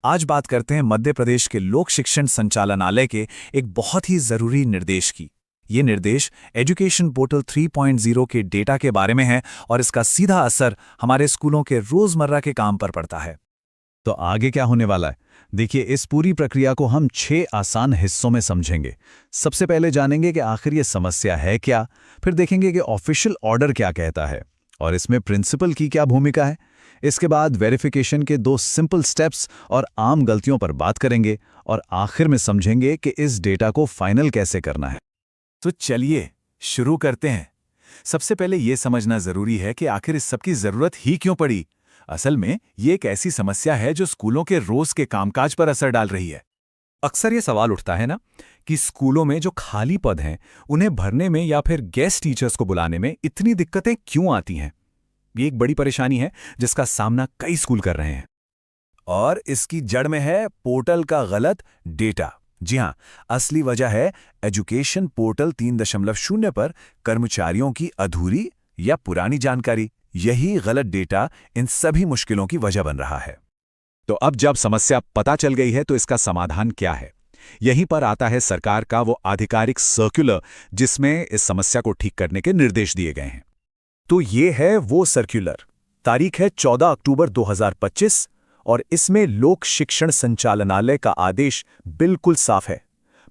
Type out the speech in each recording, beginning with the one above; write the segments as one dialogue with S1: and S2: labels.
S1: आज बात करते हैं मध्य प्रदेश के लोक शिक्षण संचालनालय के एक बहुत ही जरूरी निर्देश की। ये निर्देश एजुकेशन पोर्टल 3.0 के डेटा के बारे में है और इसका सीधा असर हमारे स्कूलों के रोजमर्रा के काम पर पड़ता है।
S2: तो आगे क्या होने वाला है? देखिए, इस पूरी प्रक्रिया को हम 6 आसान हिस्सों में समझेंगे। सबसे पहले जानेंगे कि आखिर ये समस्या है क्या, फिर देखेंगे कि ऑफिशियल ऑर्डर क्या कहता है और इसमें प्रिंसिपल की क्या भूमिका है। इसके बाद वेरिफिकेशन के 2 सिंपल स्टेप्स और आम गलतियों पर बात करेंगे और आखिर में समझेंगे कि इस डेटा को फाइनल कैसे करना है।
S1: तो चलिए शुरू करते हैं। सबसे पहले यह समझना जरूरी है कि आखिर इस सब की जरूरत ही क्यों पड़ी। असल में ये एक ऐसी समस्या है जो स्कूलों के रोज के कामकाज पर असर डाल रही है।
S3: अक्सर ये सवाल उठता है ना कि स्कूलों में जो खाली पद हैं उन्हें भरने में या फिर गेस्ट टीचर्स को बुलाने में इतनी दिक्कतें क्यों आती हैं। ये एक बड़ी परेशानी है जिसका सामना कई स्कूल कर रहे हैं।
S1: और इसकी जड़ में है पोर्टल का गलत डेटा। जी हां, असली वजह है एजुकेशन पोर्टल 3.0 पर कर्मचारियों की अधूरी या पुरानी जानकारी। यही गलत डेटा इन सभी मुश्किलों की वजह बन रहा है।
S2: तो अब जब समस्या पता चल गई है तो इसका समाधान क्या है? यहीं पर आता है सरकार का वो आधिकारिक सर्कुलर जिसमें इस समस्या को ठीक करने के निर्देश दिए गए हैं।
S1: तो ये है वो सर्कुलर। तारीख है 14 अक्टूबर 2025 और इसमें लोक शिक्षण संचालनालय का आदेश बिल्कुल साफ है।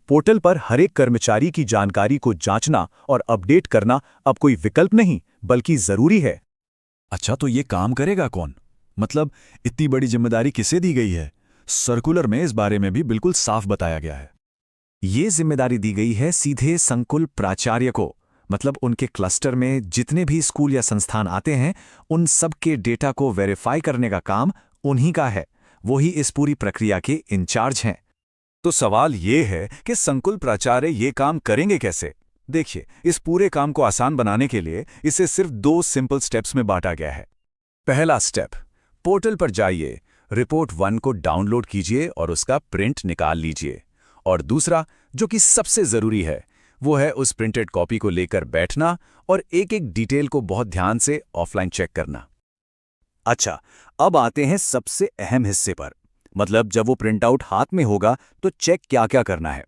S1: पोर्टल पर हर एक कर्मचारी की जानकारी को जांचना और अपडेट करना अब कोई विकल्प नहीं बल्कि जरूरी है।
S2: अच्छा, तो ये काम करेगा कौन? मतलब इतनी बड़ी जिम्मेदारी किसे दी गई है? सर्कुलर में इस बारे में भी बिल्कुल साफ बताया गया है।
S1: ये जिम्मेदारी दी गई है सीधे संकुल प्राचार्य को। मतलब उनके क्लस्टर में जितने भी स्कूल या संस्थान आते हैं उन सब के डेटा को वेरीफाई करने का काम उन्हीं का है। वो ही इस पूरी प्रक्रिया के इंचार्ज हैं।
S2: तो सवाल ये है कि संकुल प्राचार्य ये काम करेंगे कैसे? देखिए, इस पूरे काम को आसान बनाने के लिए इसे सिर्फ 2 सिंपल स्टेप्स में बांटा गया है।
S1: पहला स्टेप, पोर्टल पर जाइए, रिपोर्ट 1 को डाउनलोड कीजिए और उसका प्रिंट निकाल लीजिए। और दूसरा, जो कि सबसे जरूरी है, वो है उस प्रिंटेड कॉपी को लेकर बैठना और एक एक डिटेल को बहुत ध्यान से ऑफलाइन चेक करना। अच्छा, अब आते हैं सबसे अहम हिस्से पर। मतलब जब वो प्रिंट आउट हाथ में होगा तो चेक क्या क्या करना है।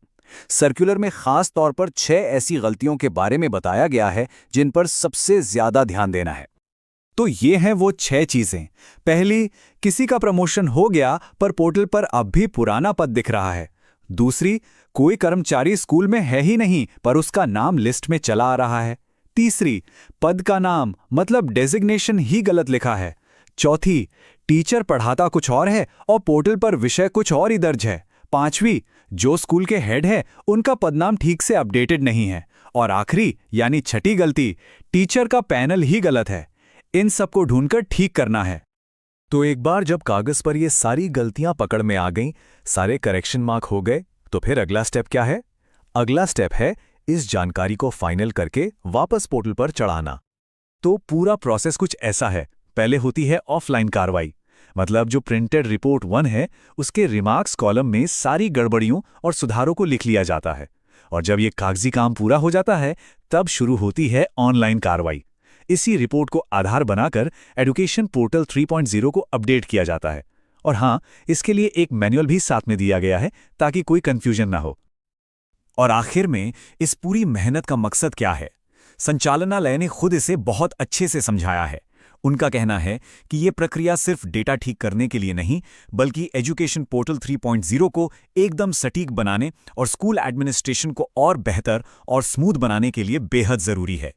S1: सर्कुलर में खास तौर पर 6 ऐसी गलतियों के बारे में बताया गया है जिन पर सबसे ज्यादा ध्यान देना है।
S3: तो ये हैं वो 6 चीजें। पहली, किसी का प्रमोशन हो गया पर पोर्टल पर अब भी पुराना पद दिख रहा है। दूसरी, कोई कर्मचारी स्कूल में है ही नहीं पर उसका नाम लिस्ट में चला आ रहा है। तीसरी, पद का नाम मतलब डेजिग्नेशन ही गलत लिखा है। चौथी, टीचर पढ़ाता कुछ और है और पोर्टल पर विषय कुछ और ही दर्ज है। पांचवी, जो स्कूल के हेड है उनका पदनाम ठीक से अपडेटेड नहीं है। और आखिरी यानी छठी गलती, टीचर का पैनल ही गलत है। इन सबको ढूंढकर ठीक करना है।
S1: तो एक बार जब कागज पर ये सारी गलतियां पकड़ में आ गईं, सारे करेक्शन मार्क हो गए, तो फिर अगला स्टेप क्या है? अगला स्टेप है इस जानकारी को फाइनल करके वापस पोर्टल पर चढ़ाना। तो पूरा प्रोसेस कुछ ऐसा है। पहले होती है ऑफलाइन कार्रवाई। मतलब जो प्रिंटेड रिपोर्ट 1 है उसके रिमार्क्स कॉलम में सारी गड़बड़ियों और सुधारों को लिख लिया जाता है। और जब ये कागजी काम पूरा हो जाता है तब शुरू होती है ऑनलाइन कार्रवाई। इसी रिपोर्ट को आधार बनाकर एजुकेशन पोर्टल 3.0 को अपडेट किया जाता है। और हाँ, इसके लिए एक मैनुअल भी साथ में दिया गया है ताकि कोई कंफ्यूजन ना हो। और आखिर में इस पूरी मेहनत का मकसद क्या है? संचालनालय ने खुद इसे बहुत अच्छे से समझाया है। उनका कहना है कि ये प्रक्रिया सिर्फ डेटा ठीक करने के लिए नहीं बल्कि एजुकेशन पोर्टल 3.0 को एकदम सटीक बनाने और स्कूल एडमिनिस्ट्रेशन को और बेहतर और स्मूथ बनाने के लिए बेहद जरूरी है।